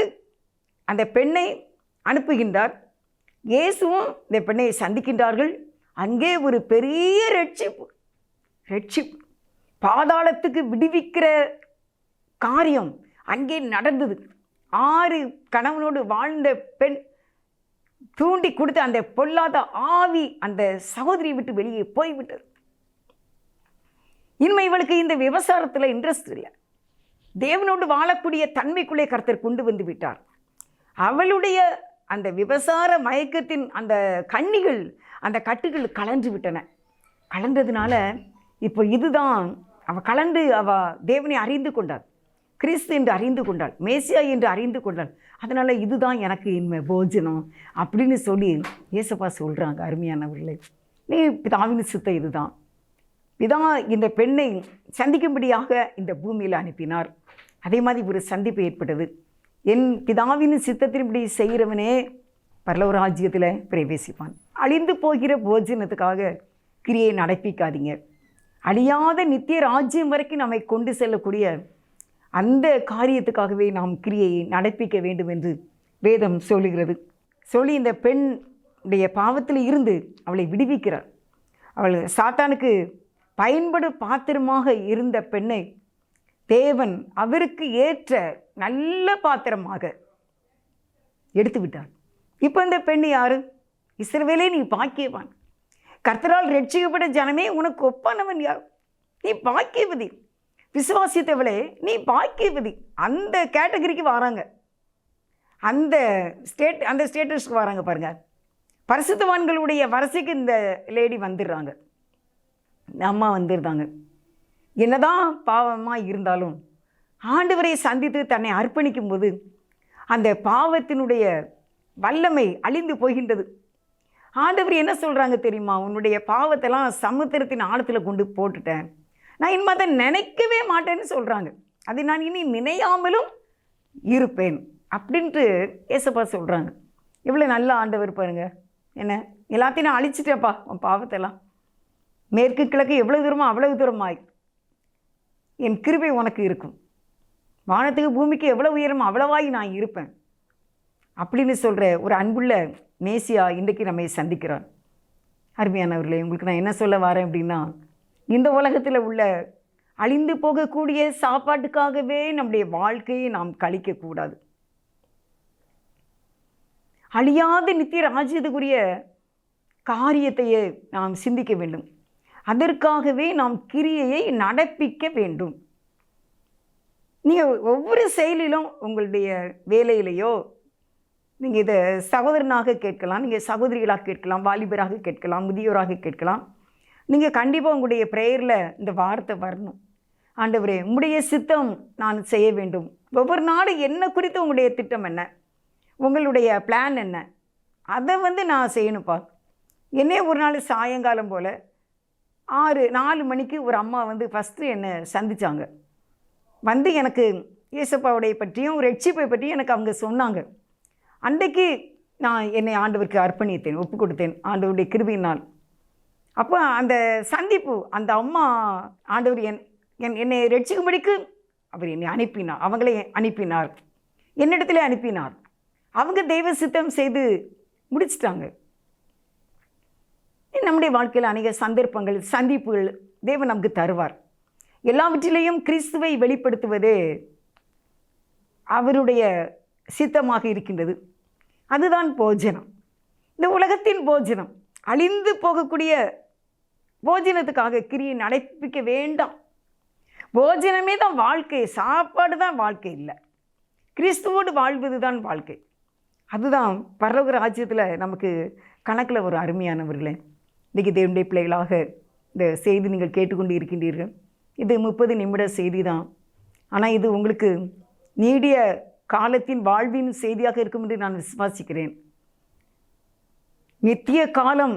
அந்த பெண்ணை அனுப்புகின்றார், இயேசுவும் இந்த பெண்ணை சந்திக்கின்றார்கள். அங்கே ஒரு பெரிய ரட்சிப்பு பாதாளத்துக்கு விடுவிக்கிற காரியம் அங்கே நடந்தது. 6 கணவனோடு வாழ்ந்த பெண் தூண்டி கொடுத்த அந்த பொல்லாத ஆவி அந்த சகோதரியை விட்டு வெளியே போய்விட்டது. இனிமே இவளுக்கு இந்த விபசாரத்தில் இன்ட்ரெஸ்ட் இல்லை. தேவனோடு வாழக்கூடிய தன்மைக்குள்ளே கர்த்தர் கொண்டு வந்து விட்டார். அவளுடைய அந்த விபசார மயக்கத்தின் அந்த கண்ணிகள், அந்த கட்டுகள் கலன்று விட்டன. கலந்ததுனால இப்போ இதுதான் அவள் கலந்து அவள் தேவனை அறிந்து கொண்டாள், கிறிஸ்து என்று அறிந்து கொண்டாள், மேசியா என்று அறிந்து கொண்டாள். அதனால் இதுதான் எனக்கு இனிமே போஜனம் அப்படின்னு சொல்லி இயேசுப்பா சொல்கிறாங்க. அருமையானவர்களே, நீ பிதாவின் சித்தம் இதுதான். பிதா இந்த பெண்ணை சந்திக்கும்படியாக இந்த பூமியில் அனுப்பினார். அதே மாதிரி ஒரு சந்திப்பு ஏற்பட்டது. என் பிதாவின் சித்தத்தின்படி செய்கிறவனே பரலோக ராஜ்யத்தில் பிரவேசிப்பான். அழிந்து போகிற போஜனத்துக்காக கிரியை நடப்பிக்காதீங்க. அழியாத நித்திய ராஜ்யம் வரைக்கும் நம்மை கொண்டு செல்லக்கூடிய அந்த காரியத்துக்காகவே நாம் கிரியையை நடப்பிக்க வேண்டும் என்று வேதம் சொல்லுகிறது. சொல்லி இந்த பெண்ணுடைய பாவத்தில் இருந்து அவளை விடுவிக்கிறார். அவள் சாத்தானுக்கு பயன்படும் பாத்திரமாக இருந்த பெண்ணை தேவன் அவருக்கு ஏற்ற நல்ல பாத்திரமாக எடுத்து விட்டார். இப்போ இந்த பெண் யாரு? இஸ்ரவேலே, நீ பாக்கியவான், கர்த்தரால் ரட்சிக்கப்பட்ட ஜனமே உனக்கு ஒப்பானவன் யார்? நீ பாக்கியவதி, விசுவாசித்தவளே நீ பாக்கியவதி. அந்த கேட்டகரிக்கு வராங்க, அந்த ஸ்டேட்டஸ்க்கு வராங்க. பாருங்க, பரிசுத்தவான்களுடைய வரிசைக்கு இந்த லேடி வந்துடுறாங்க, அம்மா வந்துடுறாங்க. என்னதான் பாவமாக இருந்தாலும் ஆண்டவரை சந்தித்து தன்னை அர்ப்பணிக்கும் போது அந்த பாவத்தினுடைய வல்லமை அழிந்து போகின்றது. ஆண்டவர் என்ன சொல்கிறாங்க தெரியுமா? உன்னுடைய பாவத்தெல்லாம் சமுத்திரத்தின் ஆழத்தில் கொண்டு போட்டுட்டேன், நான் இனிமே அதை நினைக்கவே மாட்டேன்னு சொல்கிறாங்க. அதை நான் இனி நினையாமலும் இருப்பேன் அப்படின்ட்டு ஏசப்பா சொல்கிறாங்க. எவ்வளோ நல்ல ஆண்டவர் பாருங்க. என்ன, எல்லாத்தையும் நான் அழிச்சிட்டேப்பா, உன் பாவத்தெல்லாம் மேற்கு கிழக்கு எவ்வளோ தூரமோ அவ்வளவு தூரமாய் என் கிருபை உனக்கு இருக்கும், வானத்துக்கு பூமிக்கு எவ்வளோ உயரமோ அவ்வளவாய் நான் இருப்பேன் அப்படின்னு சொல்கிற ஒரு அன்புள்ள மேசியா இன்றைக்கு நம்மை சந்திக்கிறார். அருமையானவர்களே, உங்களுக்கு நான் என்ன சொல்ல வரேன் அப்படின்னா, இந்த உலகத்தில் உள்ள அழிந்து போகக்கூடிய சாப்பாட்டுக்காகவே நம்முடைய வாழ்க்கையை நாம் கழிக்கக்கூடாது. அழியாத நித்திய ராஜ்யத்துக்குரிய காரியத்தையே நாம் சிந்திக்க வேண்டும். அதற்காகவே நாம் கிரியையை நடப்பிக்க வேண்டும். நீங்கள் ஒவ்வொரு செயலிலும், உங்களுடைய வேலையிலையோ, நீங்கள் இதை சகோதரனாக கேட்கலாம், நீங்கள் சகோதரிகளாக கேட்கலாம், வாலிபராக கேட்கலாம், முதியோராக கேட்கலாம். நீங்கள் கண்டிப்பாக உங்களுடைய ப்ரேயரில் இந்த வார்த்தை வரணும். ஆண்டவரே, உங்களுடைய சித்தம் நான் செய்ய வேண்டும். ஒவ்வொரு நாளும் என்ன குறித்து உங்களுடைய திட்டம் என்ன, உங்களுடைய பிளான் என்ன, அதை நான் செய்யணும்ப்பா. என்னே ஒரு நாள் சாயங்காலம் போல் 4 மணிக்கு ஒரு அம்மா ஃபஸ்ட்டு என்னை சந்தித்தாங்க. எனக்கு இயேசப்பாவுடைய பற்றியும் ரட்சிப்பை பற்றியும் எனக்கு அவங்க சொன்னாங்க. அன்றைக்கு நான் என்னை ஆண்டவருக்கு அர்ப்பணித்தேன், ஒப்பு கொடுத்தேன் ஆண்டவருடைய கிருபையினால். அப்போ அந்த சந்திப்பு, அந்த அம்மா ஆண்டவர் என்னை ரட்சிக்கும்படிக்கு அவர் என்னை அனுப்பினார், அவங்களே அனுப்பினார், என்னிடத்திலே அனுப்பினார். அவங்க தெய்வ சித்தம் செய்து முடிச்சிட்டாங்க. நம்முடைய வாழ்க்கையில் அநேக சந்தர்ப்பங்கள், சந்திப்புகள் தேவன் நமக்கு தருவார். எல்லாவற்றிலேயும் கிறிஸ்துவை வெளிப்படுத்துவதே அவருடைய சித்தமாக இருக்கின்றது. அதுதான் போஜனம். இந்த உலகத்தின் போஜனம், அழிந்து போகக்கூடிய போஜனத்துக்காக கிரியை நடப்பிக்க வேண்டாம். போஜனமே தான் வாழ்க்கை, சாப்பாடு தான் வாழ்க்கை இல்லை. கிறிஸ்துவோடு வாழ்வது தான் வாழ்க்கை. அதுதான் பரலோக ராஜ்யத்தில் நமக்கு கணக்கில் ஒரு அருமையானவர்களே. இன்றைக்கி தேவனுடைய பிள்ளைகளாக இந்த செய்தி நீங்கள் கேட்டுக்கொண்டு இருக்கின்றீர்கள். இது 30 நிமிட செய்தி தான். ஆனால் இது உங்களுக்கு நீடிய காலத்தின் வாழ்வின் செய்தியாக இருக்கும் என்று நான் விசுவாசிக்கிறேன். நித்திய காலம்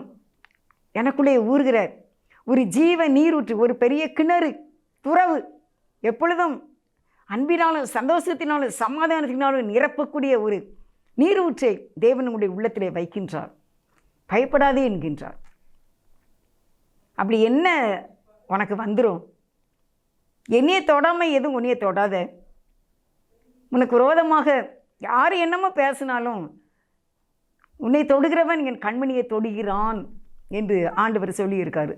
எனக்குள்ளே ஊறுகிற ஒரு ஜீவ நீரூற்று, ஒரு பெரிய கிணறு, துறவு, எப்பொழுதும் அன்பினாலும் சந்தோஷத்தினாலும் சமாதானத்தினாலும் நிரப்பக்கூடிய ஒரு நீரூற்றை தேவன் உங்களுடைய உள்ளத்திலே வைக்கின்றார். பயப்படாதே என்கின்றார். அப்படி என்ன உனக்கு வந்துடும்? என்னையே தொடாமல் எதுவும் உன்னையே தொடாத. உனக்கு விரோதமாக யார் என்னமோ பேசினாலும் உன்னை தொடுகிறவன் என் கண்மணியை தொடுகிறான் என்று ஆண்டவர் சொல்லியிருக்காரு.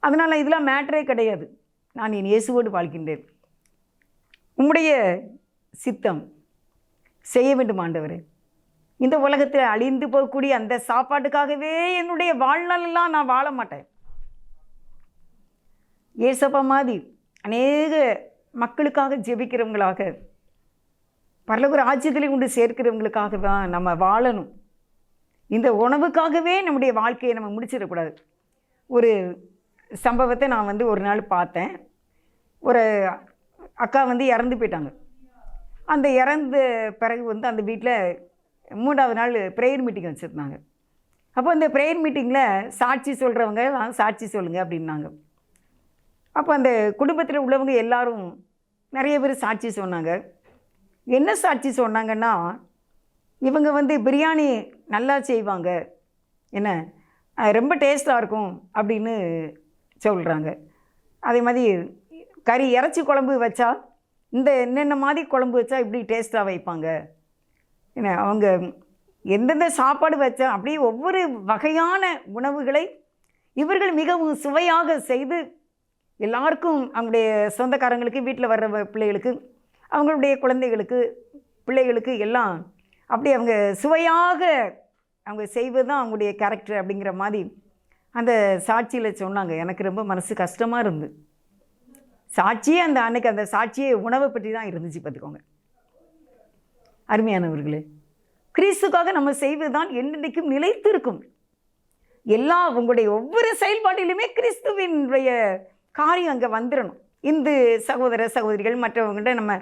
அதனால் இதெல்லாம் மேட்டரே கிடையாது. நான் என் இயேசுவோடு வாழ்கின்றேன். உம்முடைய சித்தம் செய்ய வேண்டும் ஆண்டவரே. இந்த உலகத்தில் அழிந்து போகக்கூடிய அந்த சாப்பாட்டுக்காகவே என்னுடைய வாழ்நாளெல்லாம் நான் வாழ மாட்டேன். ஏசப்பா மாதிரி அநேக மக்களுக்காக ஜெபிக்கிறவங்களாக, பரலோக ராஜ்யத்திலே கொண்டு சேர்க்கிறவங்களுக்காக தான் நம்ம வாழணும். இந்த உணவுக்காகவே நம்முடைய வாழ்க்கையை நம்ம முடிச்சிடக்கூடாது. ஒரு சம்பவத்தை நான் ஒரு நாள் பார்த்தேன். ஒரு அக்கா இறந்து போயிட்டாங்க. அந்த இறந்த பிறகு அந்த வீட்டில் 3ஆவது நாள் ப்ரேயர் மீட்டிங் வச்சுருந்தாங்க. அப்போ அந்த ப்ரேயர் மீட்டிங்கில் சாட்சி சொல்கிறவங்க சாட்சி சொல்லுங்கள் அப்படின்னாங்க. அப்போ அந்த குடும்பத்தில் உள்ளவங்க எல்லாரும் நிறைய பேர் சாட்சி சொன்னாங்க. என்ன சாட்சி சொன்னாங்கன்னா, இவங்க பிரியாணி நல்லா செய்வாங்க, என்ன ரொம்ப டேஸ்ட்டாக இருக்கும் அப்படின்னு சொல்கிறாங்க. அதே மாதிரி கறி இறைச்சி குழம்பு வச்சா என்னென்ன மாதிரி குழம்பு வச்சா இப்படி டேஸ்ட்டாக வைப்பாங்க, என்ன அவங்க எந்தெந்த சாப்பாடு வச்சா அப்படியே ஒவ்வொரு வகையான உணவுகளை இவர்கள் மிகவும் சுவையாக செய்து எல்லாருக்கும், அவங்களுடைய சொந்தக்காரங்களுக்கு, வீட்டில் வர்ற பிள்ளைகளுக்கு, அவங்களுடைய குழந்தைகளுக்கு, பிள்ளைகளுக்கு எல்லாம் அப்படி அவங்க சுவையாக அவங்க செய்வது தான் அவங்களுடைய கேரக்டர் அப்படிங்கிற மாதிரி அந்த சாட்சியில் சொன்னாங்க. எனக்கு ரொம்ப மனசு கஷ்டமாக இருந்து. சாட்சியே அன்னைக்கு அந்த சாட்சியே உணவை பற்றி தான் இருந்துச்சு. பார்த்துக்கோங்க அருமையானவர்களே, கிறிஸ்துக்காக நம்ம செய்வது தான் என்றைக்கும் நிலைத்து இருக்கும். உங்களுடைய ஒவ்வொரு செயல்பாட்டிலுமே கிறிஸ்துவினுடைய காரியம் அங்கே வந்துடணும். இந்து சகோதர சகோதரிகள் மற்றவங்கள்ட்ட நம்ம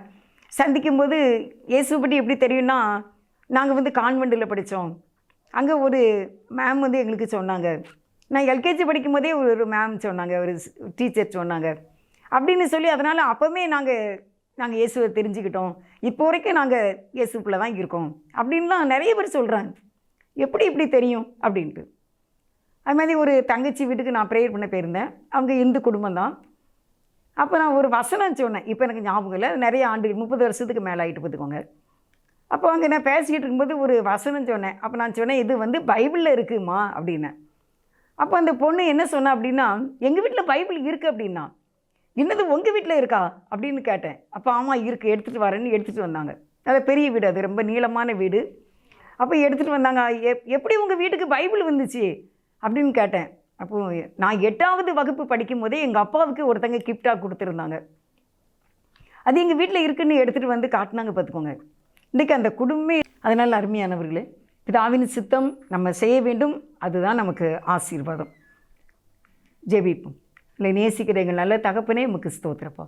சந்திக்கும்போது இயேசு பற்றி எப்படி தெரியும்னா, நாங்கள் கான்வெண்ட்டில் படித்தோம். அங்கே ஒரு மேம் எங்களுக்கு சொன்னாங்க. நான் எல்கேஜி படிக்கும் போதே ஒரு மேம் சொன்னாங்க, ஒரு டீச்சர் சொன்னாங்க அப்படின்னு சொல்லி, அதனால் அப்போவுமே நாங்கள் இயேசுவை தெரிஞ்சுக்கிட்டோம். இப்போ வரைக்கும் நாங்கள் இயேசுக்குள்ளே தான் இருக்கோம் அப்படின்லாம் நிறைய பேர் சொல்கிறாங்க. எப்படி இப்படி தெரியும் அப்படின்ட்டு. அது மாதிரி ஒரு தங்கச்சி வீட்டுக்கு நான் ப்ரேயர் பண்ண போயிருந்தேன். அவங்க இந்து குடும்பம் தான். அப்போ நான் ஒரு வசனம் சொன்னேன். இப்போ எனக்கு ஞாபகம் இல்லை, அது நிறைய ஆண்டு 30 வருஷத்துக்கு மேலே ஆகிட்டு பார்த்துக்கோங்க. அப்போ அங்கே நான் பேசிக்கிட்டு இருக்கும்போது ஒரு வசனம் சொன்னேன். அப்போ நான் சொன்னேன், இது வந்து பைபிளில் இருக்குமா அப்படின்னேன். அப்போ அந்த பொண்ணு என்ன சொன்னா அப்படின்னா, எங்கள் வீட்டில் பைபிள் இருக்குது அப்படின்னா. என்னது உங்கள் வீட்டில் இருக்கா அப்படின்னு கேட்டேன். அப்போ ஆமாம் இருக்குது, எடுத்துகிட்டு வரேன்னு எடுத்துகிட்டு வந்தாங்க. அது பெரிய வீடு, அது ரொம்ப நீளமான வீடு. அப்போ எடுத்துகிட்டு வந்தாங்க. எப்படி உங்கள் வீட்டுக்கு பைபிள் வந்துச்சு அப்படின்னு கேட்டேன். அப்போது நான் 8வது வகுப்பு படிக்கும் போதே எங்கள் அப்பாவுக்கு ஒருத்தங்க கிஃப்டாக கொடுத்துருந்தாங்க. அது எங்கள் வீட்டில் இருக்குன்னு எடுத்துகிட்டு வந்து காட்டினாங்க பார்த்துக்கோங்க. இன்றைக்கி அந்த குடும்பமே. அதனால் அருமையானவர்களே, பிதாவின் சித்தம் நம்ம செய்ய வேண்டும், அதுதான் நமக்கு ஆசீர்வாதம். ஜெபிப்போம். இல்லை நேசிக்கிற எங்கள் நல்ல தகப்பனே, உமக்கு ஸ்தோத்திரப்பா.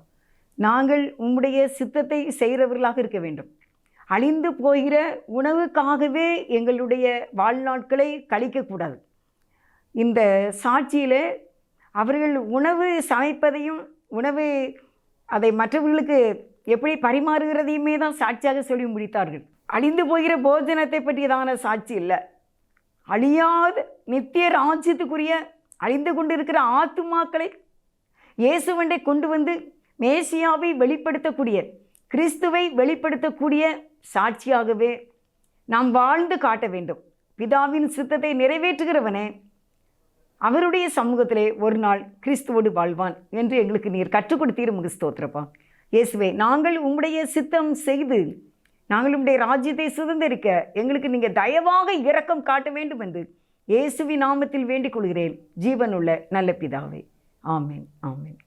நாங்கள் உம்முடைய சித்தத்தை செய்கிறவர்களாக இருக்க வேண்டும். அழிந்து போகிற உணவுக்காகவே எங்களுடைய வாழ்நாட்களை கழிக்கக்கூடாது. இந்த சாட்சியில் அவர்கள் உணவு சமைப்பதையும் உணவு அதை மற்றவர்களுக்கு எப்படி பரிமாறுகிறதையுமே தான் சாட்சியாக சொல்லி முடித்தார்கள். அழிந்து போகிற போஜனத்தை பற்றியதான சாட்சி இல்லை, அழியாத நித்திய ராஜ்யத்துக்குரிய அழிந்து கொண்டிருக்கிற ஆத்துமாக்களை இயேசுவண்டை கொண்டு வந்து மேசியாவை வெளிப்படுத்தக்கூடிய, கிறிஸ்துவை வெளிப்படுத்தக்கூடிய சாட்சியாகவே நாம் வாழ்ந்து காட்ட வேண்டும். பிதாவின் சித்தத்தை நிறைவேற்றுகிறவனே அவருடைய சமூகத்திலே ஒரு நாள் கிறிஸ்துவோடு வாழ்வான் என்று எங்களுக்கு நீர் கற்றுக் கொடுத்தீர். உமக்கு ஸ்தோத்திரப்பா. இயேசுவே, நாங்கள் உம்முடைய சித்தம் செய்து நாங்கள் உம்முடைய ராஜ்யத்தை சுதந்திரிக்க எங்களுக்கு நீங்கள் தயவாக இரக்கம் காட்ட வேண்டும் என்று இயேசுவின் நாமத்தில் வேண்டிக் கொள்கிறேன், ஜீவனுள்ள நல்ல பிதாவே. ஆமேன், ஆமேன்.